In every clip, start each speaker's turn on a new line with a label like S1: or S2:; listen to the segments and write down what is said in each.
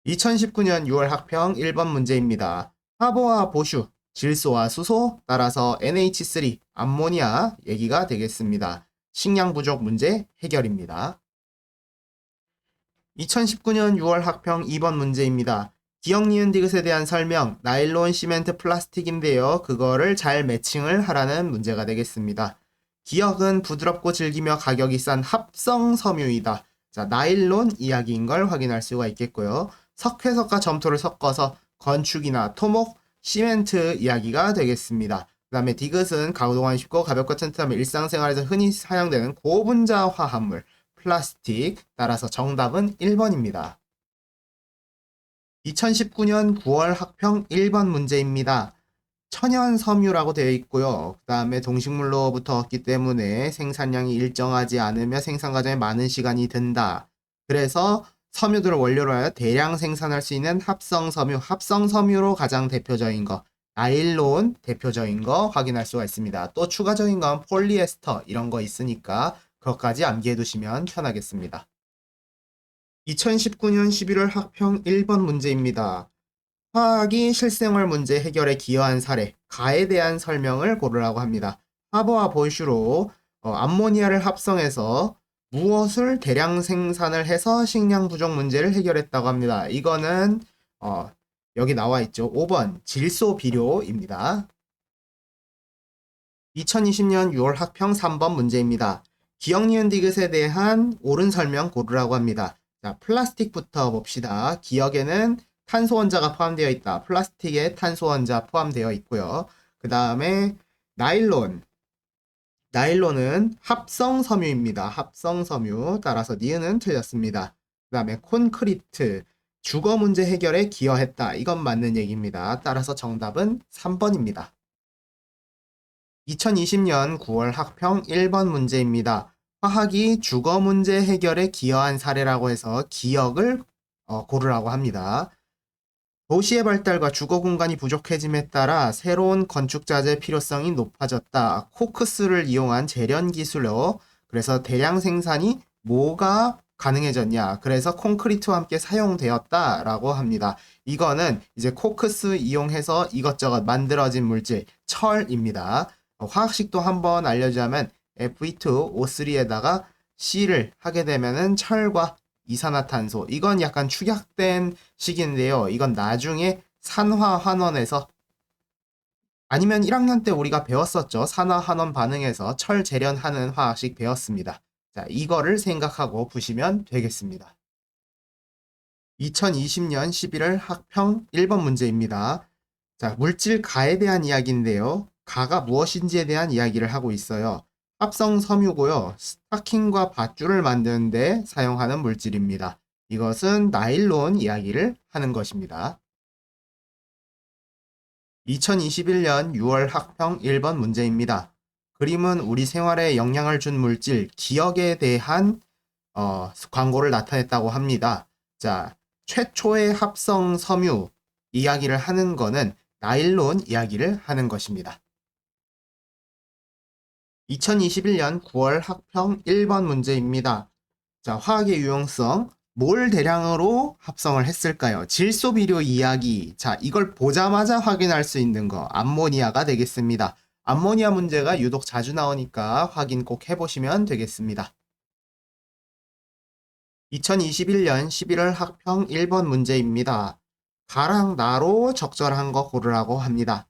S1: 2019년 6월 학평 1번 문제입니다. 화보와 보슈, 질소와 수소, 따라서 NH3, 암모니아 얘기가 되겠습니다. 식량 부족 문제 해결입니다. 2019년 6월 학평 2번 문제입니다. 기억 니은 디귿에 대한 설명, 나일론, 시멘트, 플라스틱인데요. 그거를 잘 매칭을 하라는 문제가 되겠습니다. 기억은 부드럽고 질기며 가격이 싼 합성 섬유이다. 자, 나일론 이야기인 걸 확인할 수가 있겠고요. 석회석과 점토를 섞어서 건축이나 토목, 시멘트 이야기가 되겠습니다. 그 다음에 디귿은 가동하기 쉽고 가볍고 튼튼하며 일상생활에서 흔히 사용되는 고분자 화합물, 플라스틱. 따라서 정답은 1번입니다. 2019년 9월 학평 1번 문제입니다. 천연 섬유라고 되어 있고요. 그 다음에 동식물로부터 얻기 때문에 생산량이 일정하지 않으며 생산 과정에 많은 시간이 든다. 그래서 섬유들을 원료로 하여 대량 생산할 수 있는 합성섬유로 가장 대표적인 거, 나일론 대표적인 거 확인할 수가 있습니다. 또 추가적인 건 폴리에스터 이런 거 있으니까 그것까지 암기해 두시면 편하겠습니다. 2019년 11월 학평 1번 문제입니다. 화학이 실생활 문제 해결에 기여한 사례, 가에 대한 설명을 고르라고 합니다. 화보와 보슈로 암모니아를 합성해서 무엇을 대량 생산을 해서 식량 부족 문제를 해결했다고 합니다. 이거는 여기 나와 있죠. 5번 질소 비료입니다. 2020년 6월 학평 3번 문제입니다. 기억 니은 디귿에 대한 옳은 설명 고르라고 합니다. 자, 플라스틱부터 봅시다. 기억에는 탄소 원자가 포함되어 있다. 플라스틱에 탄소 원자 포함되어 있고요. 그 다음에 나일론. 나일론은 합성 섬유입니다. 합성 섬유. 따라서 니은은 틀렸습니다. 그 다음에 콘크리트. 주거 문제 해결에 기여했다. 이건 맞는 얘기입니다. 따라서 정답은 3번입니다. 2020년 9월 학평 1번 문제입니다. 화학이 주거 문제 해결에 기여한 사례라고 해서 기억을 고르라고 합니다. 도시의 발달과 주거 공간이 부족해짐에 따라 새로운 건축 자재 필요성이 높아졌다. 코크스를 이용한 재련 기술로 그래서 대량 생산이 뭐가 가능해졌냐. 그래서 콘크리트와 함께 사용되었다라고 합니다. 이거는 이제 코크스 이용해서 이것저것 만들어진 물질 철입니다. 화학식도 한번 알려주자면 Fe2O3에다가 C를 하게 되면은 철과 이산화탄소. 이건 약간 축약된 식인데요. 이건 나중에 산화환원에서 아니면 1학년 때 우리가 배웠었죠. 산화환원 반응에서 철 재련하는 화학식 배웠습니다. 자, 이거를 생각하고 보시면 되겠습니다. 2020년 11월 학평 1번 문제입니다. 자, 물질 가에 대한 이야기인데요. 가가 무엇인지에 대한 이야기를 하고 있어요. 합성 섬유고요. 스타킹과 밧줄을 만드는데 사용하는 물질입니다. 이것은 나일론 이야기를 하는 것입니다. 2021년 6월 학평 1번 문제입니다. 그림은 우리 생활에 영향을 준 물질, 기억에 대한 광고를 나타냈다고 합니다. 자, 최초의 합성 섬유 이야기를 하는 거는 나일론 이야기를 하는 것입니다. 2021년 9월 학평 1번 문제입니다. 자, 화학의 유용성. 뭘 대량으로 합성을 했을까요? 질소 비료 이야기. 자, 이걸 보자마자 확인할 수 있는 거. 암모니아가 되겠습니다. 암모니아 문제가 유독 자주 나오니까 확인 꼭 해보시면 되겠습니다. 2021년 11월 학평 1번 문제입니다. 가랑 나로 적절한 거 고르라고 합니다.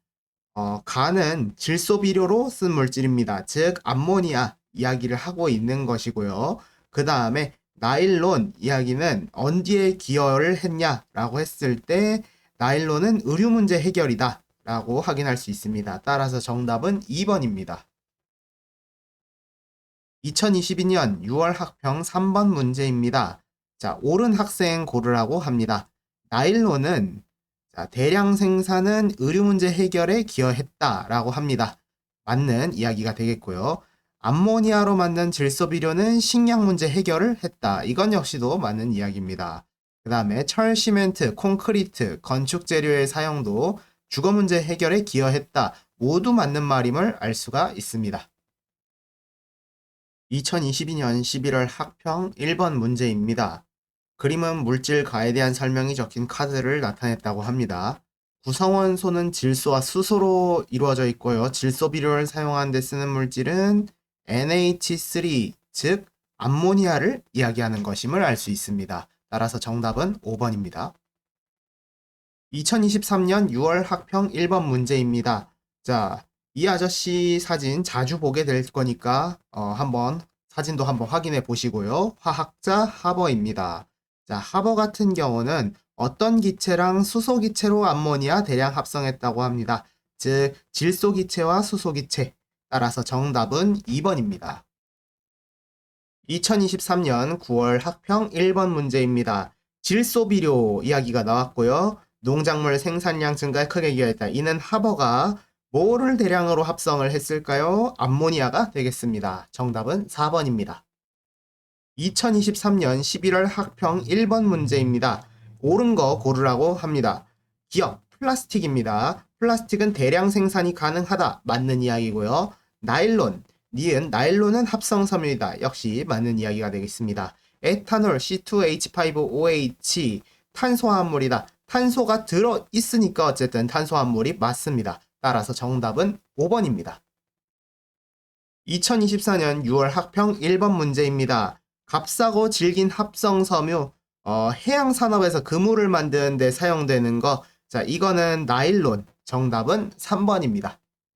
S1: 가는 질소 비료로 쓴 물질입니다. 즉 암모니아 이야기를 하고 있는 것이고요. 그 다음에 나일론 이야기는 언디에 기여를 했냐라고 했을 때 나일론은 의류 문제 해결이다 라고 확인할 수 있습니다. 따라서 정답은 2번입니다. 2022년 6월 학평 3번 문제입니다. 자, 옳은 학생 고르라고 합니다. 나일론은 대량 생산은 의류 문제 해결에 기여했다라고 합니다. 맞는 이야기가 되겠고요. 암모니아로 만든 질소 비료는 식량 문제 해결을 했다. 이건 역시도 맞는 이야기입니다. 그 다음에 철, 시멘트, 콘크리트, 건축 재료의 사용도 주거 문제 해결에 기여했다. 모두 맞는 말임을 알 수가 있습니다. 2022년 11월 학평 1번 문제입니다. 그림은 물질가에 대한 설명이 적힌 카드를 나타냈다고 합니다. 구성원소는 질소와 수소로 이루어져 있고요. 질소 비료를 사용하는 데 쓰는 물질은 NH3, 즉 암모니아를 이야기하는 것임을 알 수 있습니다. 따라서 정답은 5번입니다. 2023년 6월 학평 1번 문제입니다. 자, 이 아저씨 사진 자주 보게 될 거니까 한번 사진도 한번 확인해 보시고요. 화학자 하버입니다. 자, 하버 같은 경우는 어떤 기체랑 수소 기체로 암모니아 대량 합성했다고 합니다. 즉 질소 기체와 수소 기체. 따라서 정답은 2번입니다. 2023년 9월 학평 1번 문제입니다. 질소 비료 이야기가 나왔고요. 농작물 생산량 증가에 크게 기여했다. 이는 하버가 뭐를 대량으로 합성을 했을까요? 암모니아가 되겠습니다. 정답은 4번입니다. 2023년 11월 학평 1번 문제입니다. 옳은 거 고르라고 합니다. 기억, 플라스틱입니다. 플라스틱은 대량 생산이 가능하다. 맞는 이야기고요. 나일론, 니은 나일론은 합성 섬유이다. 역시 맞는 이야기가 되겠습니다. 에탄올 C2H5OH 탄소화합물이다. 탄소가 들어있으니까 어쨌든 탄소화합물이 맞습니다. 따라서 정답은 5번입니다. 2024년 6월 학평 1번 문제입니다. 값싸고 질긴 합성 섬유, 해양 산업에서 그물을 만드는 데 사용되는 거. 자, 이거는 나일론. 정답은 3번입니다.